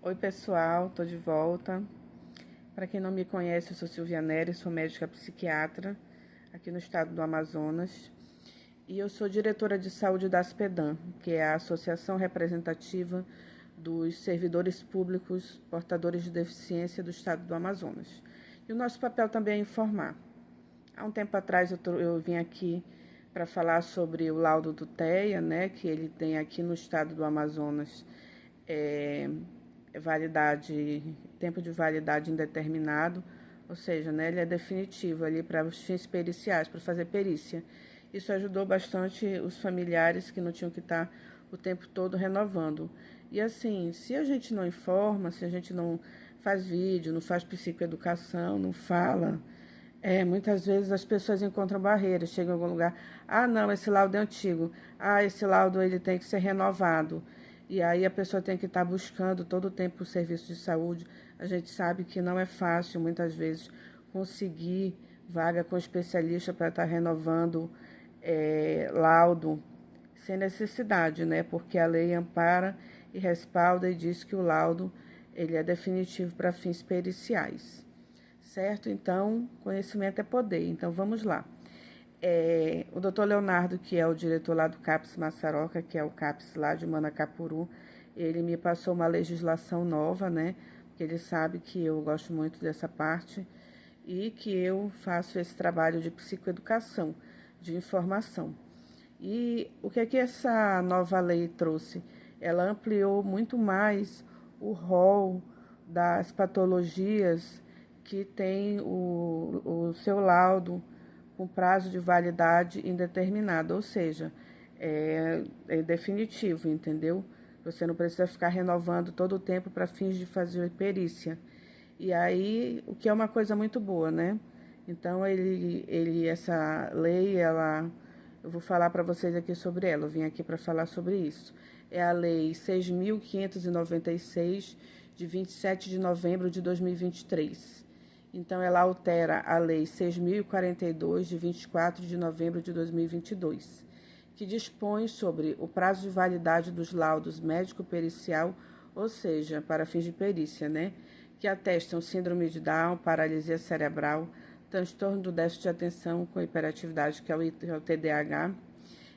Oi pessoal, tô de volta. Para quem não me conhece, eu sou Silvia Nery, sou médica psiquiatra aqui no estado do Amazonas e eu sou diretora de saúde da Aspedam, que é a Associação Representativa dos Servidores Públicos Portadores de Deficiência do estado do Amazonas. E o nosso papel também é informar. Há um tempo atrás eu vim aqui para falar sobre o laudo do TEA, né, que ele tem aqui no estado do Amazonas. É, validade, tempo de validade indeterminado, ou seja, né, ele é definitivo ali para os fins periciais, para fazer perícia. Isso ajudou bastante os familiares que não tinham que estar o tempo todo renovando. E assim, se a gente não informa, se a gente não faz vídeo, não faz psicoeducação, não fala, muitas vezes as pessoas encontram barreiras, chegam em algum lugar, ah, não, esse laudo é antigo, ah, esse laudo ele tem que ser renovado. E aí a pessoa tem que estar buscando todo o tempo o serviço de saúde. A gente sabe que não é fácil, muitas vezes, conseguir vaga com especialista para estar renovando laudo sem necessidade, né? Porque a lei ampara e respalda e diz que o laudo ele é definitivo para fins periciais. Certo? Então, conhecimento é poder. Então, vamos lá. O doutor Leonardo, que é o diretor lá do CAPS Massaroca, que é o CAPS lá de Manacapuru, ele me passou uma legislação nova, né? Porque ele sabe que eu gosto muito dessa parte e que eu faço esse trabalho de psicoeducação, de informação. E o que é que essa nova lei trouxe? Ela ampliou muito mais o rol das patologias que tem o seu laudo com prazo de validade indeterminado, ou seja, é definitivo, entendeu? Você não precisa ficar renovando todo o tempo para fins de fazer perícia. E aí, o que é uma coisa muito boa, né? Então, essa lei, eu vou falar para vocês aqui sobre ela. Eu vim aqui para falar sobre isso. É a Lei 6.596, de 27 de novembro de 2023. Então, ela altera a Lei 6.042, de 24 de novembro de 2022, que dispõe sobre o prazo de validade dos laudos médico-pericial, ou seja, para fins de perícia, né? Que atestam síndrome de Down, paralisia cerebral, transtorno do déficit de atenção com hiperatividade, que é o TDAH,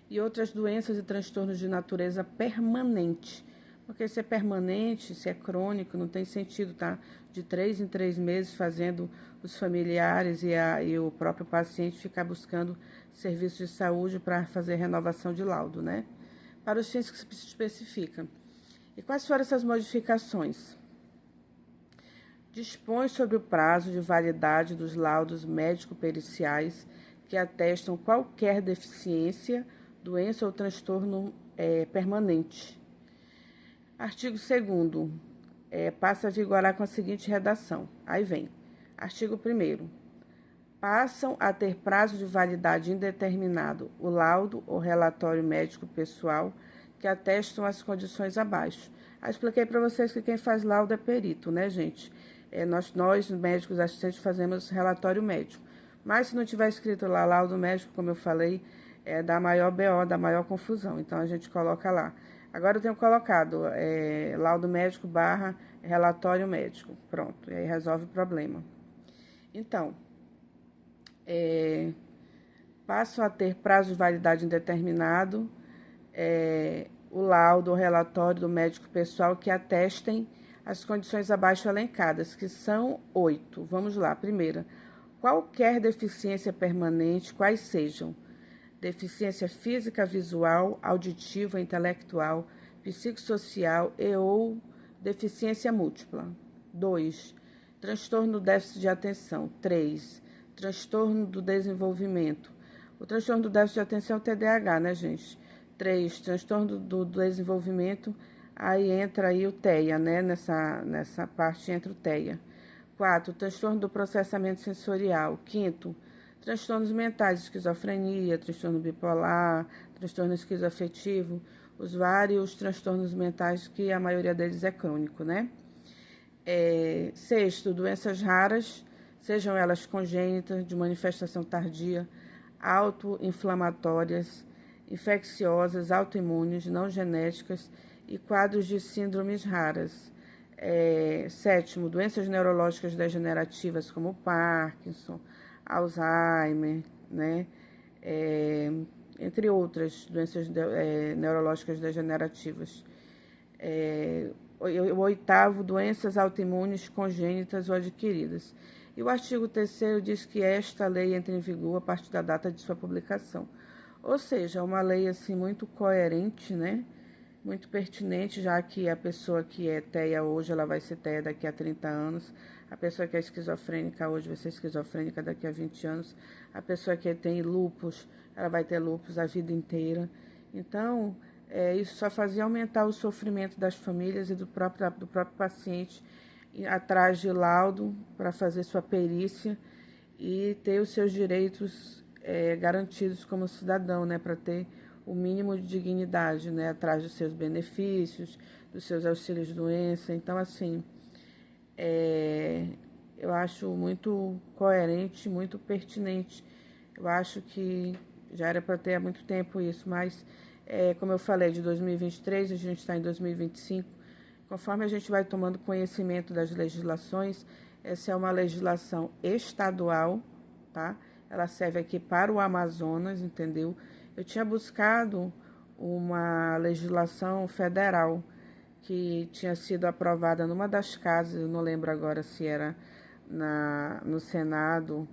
e outras doenças e transtornos de natureza permanente. Porque se é permanente, se é crônico, não tem sentido estar de 3 em 3 meses fazendo os familiares e o próprio paciente ficar buscando serviços de saúde para fazer renovação de laudo, né? Para os fins que se especifica. E quais foram essas modificações? Dispõe sobre o prazo de validade dos laudos médico-periciais que atestam qualquer deficiência, doença ou transtorno permanente. Artigo 2º. Passa a vigorar com a seguinte redação. Aí vem. Artigo 1º. Passam a ter prazo de validade indeterminado o laudo ou relatório médico pessoal que atestam as condições abaixo. Eu expliquei para vocês que quem faz laudo é perito, né, gente? Nós, médicos assistentes, fazemos relatório médico. Mas se não tiver escrito lá laudo médico, como eu falei, dá maior BO, dá maior confusão. Então a gente coloca lá. Agora eu tenho colocado laudo médico barra relatório médico. Pronto, e aí resolve o problema. Então, passam a ter prazo de validade indeterminado o laudo ou relatório do médico pessoal que atestem as condições abaixo elencadas, que são 8. Vamos lá. Primeira, qualquer deficiência permanente, quais sejam: deficiência física, visual, auditiva, intelectual, psicossocial e ou deficiência múltipla. 2. Transtorno do déficit de atenção. 3. Transtorno do desenvolvimento. O transtorno do déficit de atenção é o TDAH, né, gente? 3. Transtorno do desenvolvimento, aí entra aí o TEA, né? Nessa parte entra o TEA. 4. Transtorno do processamento sensorial. 5º, transtornos mentais, esquizofrenia, transtorno bipolar, transtorno esquizoafetivo, os vários transtornos mentais que a maioria deles é crônico, né? 6º, doenças raras, sejam elas congênitas, de manifestação tardia, autoinflamatórias, infecciosas, autoimunes, não genéticas e quadros de síndromes raras. Sétimo, doenças neurológicas degenerativas como Parkinson, Alzheimer, né? Entre outras doenças neurológicas degenerativas. O oitavo, doenças autoimunes congênitas ou adquiridas. E o artigo 3º diz que esta lei entra em vigor a partir da data de sua publicação. Ou seja, uma lei assim muito coerente, né? Muito pertinente, já que a pessoa que é TEA hoje, ela vai ser TEA daqui a 30 anos, a pessoa que é esquizofrênica hoje vai ser esquizofrênica daqui a 20 anos, a pessoa que tem lúpus, ela vai ter lúpus a vida inteira. Então, isso só fazia aumentar o sofrimento das famílias e do próprio paciente, atrás de laudo para fazer sua perícia e ter os seus direitos garantidos como cidadão, né, para ter o mínimo de dignidade, né, atrás dos seus benefícios, dos seus auxílios de doença. Então, assim, eu acho muito coerente, muito pertinente. Eu acho que já era para ter há muito tempo isso, mas, como eu falei, de 2023, a gente está em 2025, conforme a gente vai tomando conhecimento das legislações, essa é uma legislação estadual, tá? Ela serve aqui para o Amazonas, entendeu? Eu tinha buscado uma legislação federal que tinha sido aprovada numa das casas, eu não lembro agora se era no Senado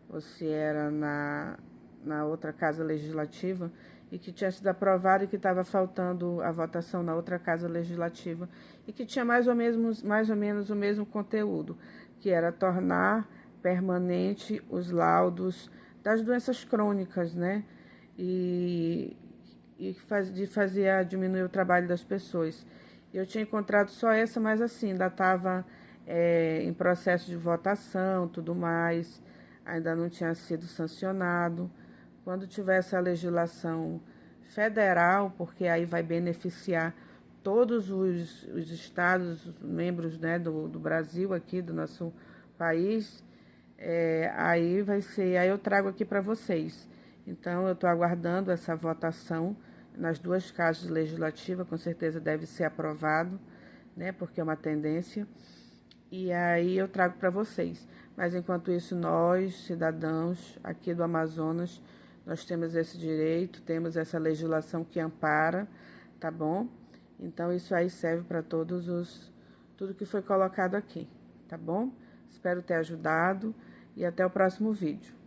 ou se era na outra casa legislativa, e que tinha sido aprovada e que estava faltando a votação na outra casa legislativa, e que tinha mais ou menos o mesmo conteúdo, que era tornar permanente os laudos das doenças crônicas, né? E de diminuir o trabalho das pessoas. Eu tinha encontrado só essa, mas assim, ainda estava em processo de votação, tudo mais, ainda não tinha sido sancionado. Quando tiver essa legislação federal, porque aí vai beneficiar todos os estados, os membros, né, do Brasil aqui, do nosso país, aí eu trago aqui para vocês. Então, eu estou aguardando essa votação nas duas casas legislativas, com certeza deve ser aprovado, né, porque é uma tendência, e aí eu trago para vocês. Mas, enquanto isso, nós, cidadãos aqui do Amazonas, nós temos esse direito, temos essa legislação que ampara, tá bom? Então, isso aí serve para tudo que foi colocado aqui, tá bom? Espero ter ajudado e até o próximo vídeo.